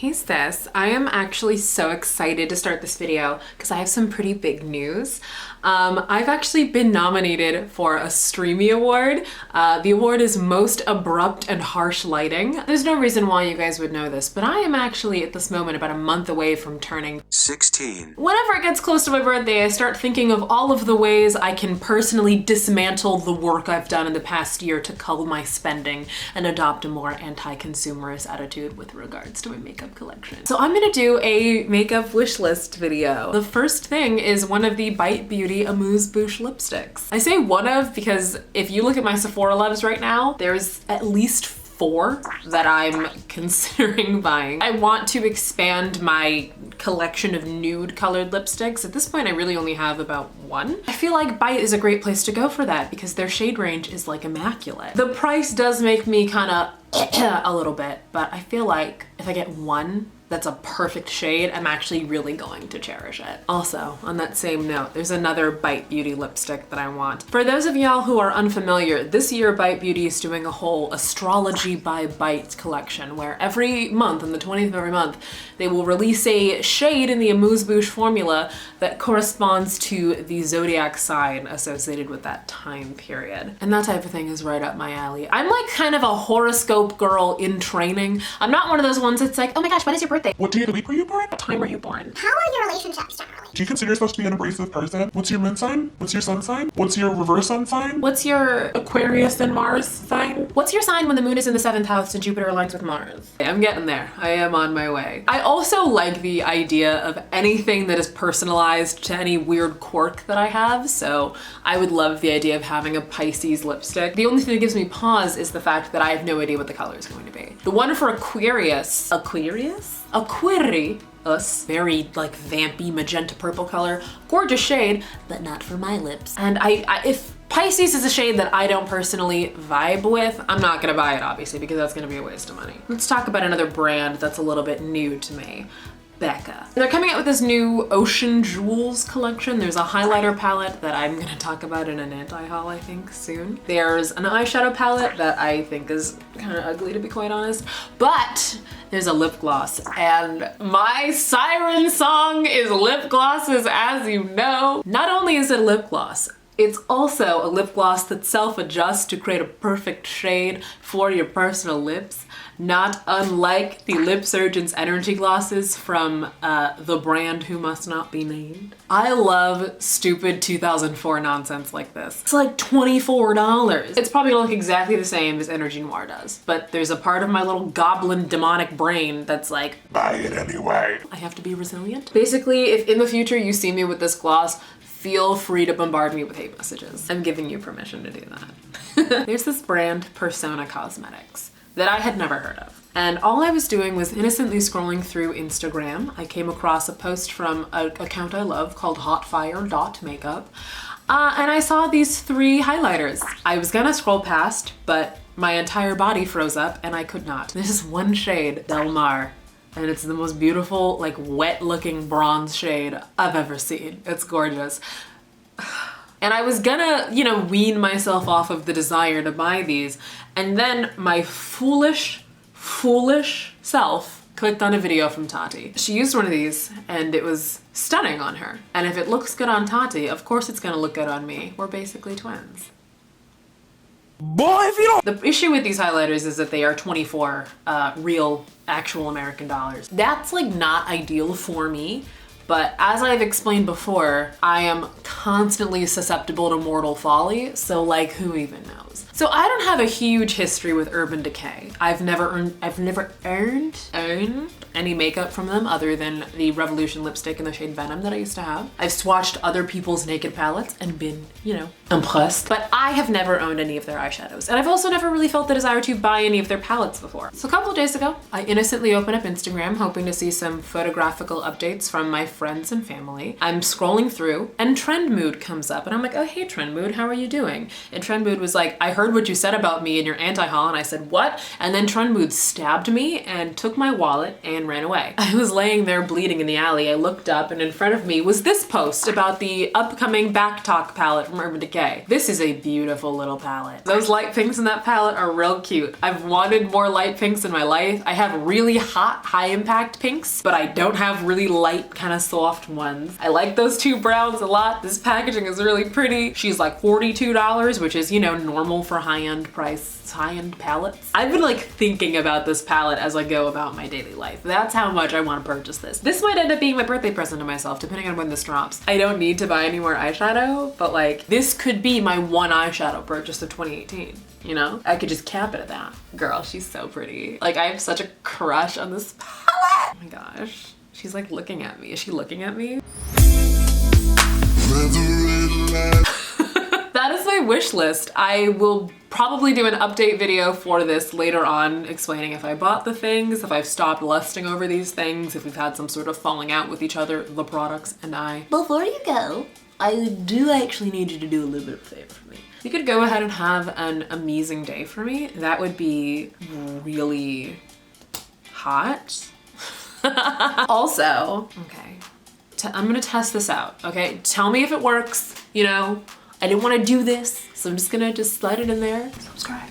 Hey sis, I am actually so excited to start this video because I have some pretty big news. I've actually been nominated for a Streamy Award. The award is Most Abrupt and Harsh Lighting. There's no reason why you guys would know this, but I am actually at this moment about a month away from turning 16. Whenever it gets close to my birthday, I start thinking of all of the ways I can personally dismantle the work I've done in the past year to cull my spending and adopt a more anti-consumerist attitude with regards to my makeup collection. So I'm gonna do a makeup wish list video. The first thing is one of the Bite Beauty Amuse Bouche lipsticks. I say one of because if you look at my Sephora loves right now, there's at least 4 that I'm considering buying. I want to expand my collection of nude colored lipsticks. At this point, I really only have about 1. I feel like Bite is a great place to go for that because their shade range is like immaculate. The price does make me kind of a little bit, but I feel like if I get one that's a perfect shade, I'm actually really going to cherish it. Also, on that same note, there's another Bite Beauty lipstick that I want. For those of y'all who are unfamiliar, this year Bite Beauty is doing a whole Astrology by Bite collection where every month, on the 20th of every month, they will release a shade in the Amuse Bouche formula that corresponds to the zodiac sign associated with that time period. And that type of thing is right up my alley. I'm like kind of a horoscope girl in training. I'm not one of those ones that's like, oh my gosh, when is your birthday? What day of the week were you born? What time were you born? How are your relationships generally? Do you consider yourself to be an abrasive person? What's your moon sign? What's your sun sign? What's your reverse sun sign? What's your Aquarius and Mars sign? What's your sign when the moon is in the 7th house and Jupiter aligns with Mars? I'm getting there. I am on my way. I also like the idea of anything that is personalized to any weird quirk that I have, so I would love the idea of having a Pisces lipstick. The only thing that gives me pause is the fact that I have no idea what the color is going to be. The one for Aquarius, very like vampy magenta purple color, gorgeous shade, but not for my lips. And if Pisces is a shade that I don't personally vibe with, I'm not gonna buy it obviously because that's gonna be a waste of money. Let's talk about another brand that's a little bit new to me. BECCA. They're coming out with this new Ocean Jewels collection. There's a highlighter palette that I'm gonna talk about in an anti-haul, I think, soon. There's an eyeshadow palette that I think is kind of ugly, to be quite honest. But there's a lip gloss, and my siren song is lip glosses, as you know. Not only is it a lip gloss, it's also a lip gloss that self-adjusts to create a perfect shade for your personal lips, not unlike the Lip Surgeon's Energy Glosses from the brand who must not be named. I love stupid 2004 nonsense like this. It's like $24. It's probably gonna look exactly the same as Energy Noir does, but there's a part of my little goblin demonic brain that's like, buy it anyway. I have to be resilient. Basically, if in the future you see me with this gloss, feel free to bombard me with hate messages. I'm giving you permission to do that. There's this brand, Pérsona Cosmetics, that I had never heard of. And all I was doing was innocently scrolling through Instagram. I came across a post from an account I love called hotfire.makeup. And I saw these 3 highlighters. I was gonna scroll past, but my entire body froze up and I could not. This is one shade, Del Mar. And it's the most beautiful, like wet looking bronze shade I've ever seen. It's gorgeous. And I was gonna, wean myself off of the desire to buy these. And then my foolish self clicked on a video from Tati. She used one of these and it was stunning on her. And if it looks good on Tati, of course it's gonna look good on me. We're basically twins. Boy, if you don't. The issue with these highlighters is that they are 24 real, actual American dollars. That's like not ideal for me, but as I've explained before, I am constantly susceptible to mortal folly, so like who even knows? So I don't have a huge history with Urban Decay. I've never earned any makeup from them other than the Revolution lipstick in the shade Venom that I used to have. I've swatched other people's naked palettes and been, impressed. But I have never owned any of their eyeshadows. And I've also never really felt the desire to buy any of their palettes before. So a couple of days ago, I innocently opened up Instagram hoping to see some photographical updates from my friends and family. I'm scrolling through and Trend Mood comes up and I'm like, oh hey Trend Mood, how are you doing? And Trend Mood was like, I heard what you said about me in your anti-haul, and I said, what? And then Trunmood stabbed me and took my wallet and ran away. I was laying there bleeding in the alley. I looked up and in front of me was this post about the upcoming Backtalk palette from Urban Decay. This is a beautiful little palette. Those light pinks in that palette are real cute. I've wanted more light pinks in my life. I have really hot, high impact pinks, but I don't have really light, kind of soft ones. I like those two browns a lot. This packaging is really pretty. She's like $42, which is, you know, normal for high-end price, high-end palettes. I've been like thinking about this palette as I go about my daily life. That's how much I want to purchase this. This might end up being my birthday present to myself, depending on when this drops. I don't need to buy any more eyeshadow, but like this could be my one eyeshadow purchase of 2018. You know, I could just cap it at that. Girl, she's so pretty. Like I have such a crush on this palette. Oh my gosh. She's like looking at me. Is she looking at me? That is my wish list. I will probably do an update video for this later on, explaining if I bought the things, if I've stopped lusting over these things, if we've had some sort of falling out with each other, the products and I. Before you go, I do actually need you to do a little bit of a favor for me. You could go ahead and have an amazing day for me. That would be really hot. Also, okay, I'm gonna test this out, okay? Tell me if it works, you know? I didn't wanna do this, so I'm just gonna slide it in there. Subscribe.